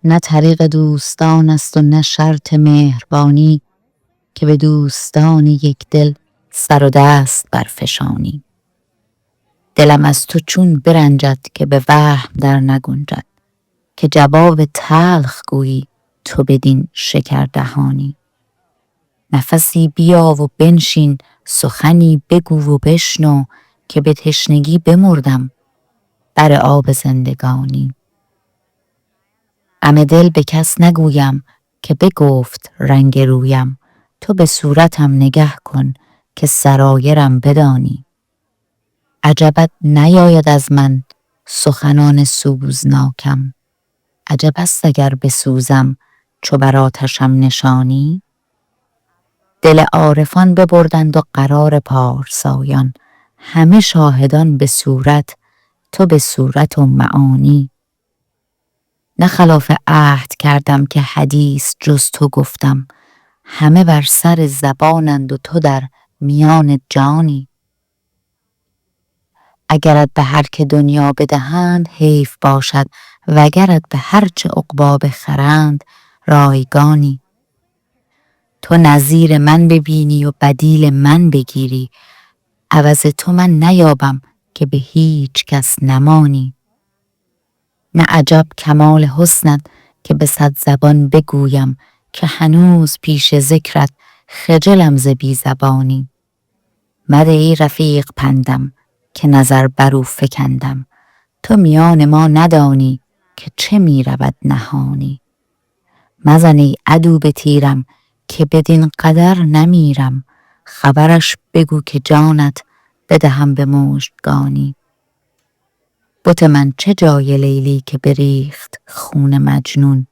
نه طریق دوستان است و نه شرط مهربانی، که به دوستان یک دل سر و دست برفشانی. دلم از تو چون برنجد که به وهم در نگنجد، که جواب تلخ گویی تو بدین شکر دهانی. نفسی بیا و بنشین، سخنی بگو و بشنو، که به تشنگی بمردم بر آب زندگانی. غم دل به کس نگویم که بگفت رنگ رویم، تو به صورتم نگه کن که سرایرم بدانی. عجبت نیاید از من سخنان سوزناکم، عجب است اگر بسوزم چو بر آتشم نشانی. دل عارفان ببردند و قرار پارسایان، همه شاهدان به صورت تو به صورت و معانی. نه خلاف عهد کردم که حدیث جز تو گفتم، همه بر سر زبانند و تو در میان جانی. اگرت به هر که دنیا بدهند حیف باشد، وگرت به هر چه عقبی بخرند رایگانی. تو نظیر من ببینی و بدیل من بگیری، عوض تو من نیابم که به هیچ کس نمانی. نه عجب کمال حسنت که به 100 زبان بگویم، که هنوز پیش ذکرت خجلم ز بی زبانی. مده ای رفیق پندم که نظر بر او فکندم، تو میان ما ندانی که چه می رود نهانی. مزن ای عدو به تیرم که بدین قدر نمیرم، خبرش بگو که جانت بدهم به مژدگانی. بت من چه جای لیلی که بریخت خون مجنون،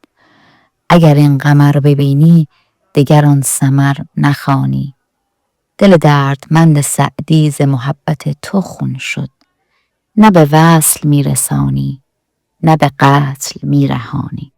اگر این قمر ببینی دگر آن سمر نخوانی. دل دردمند سعدی ز محبت تو خون شد، نه به وصل میرسانی نه به قتل میرهانی.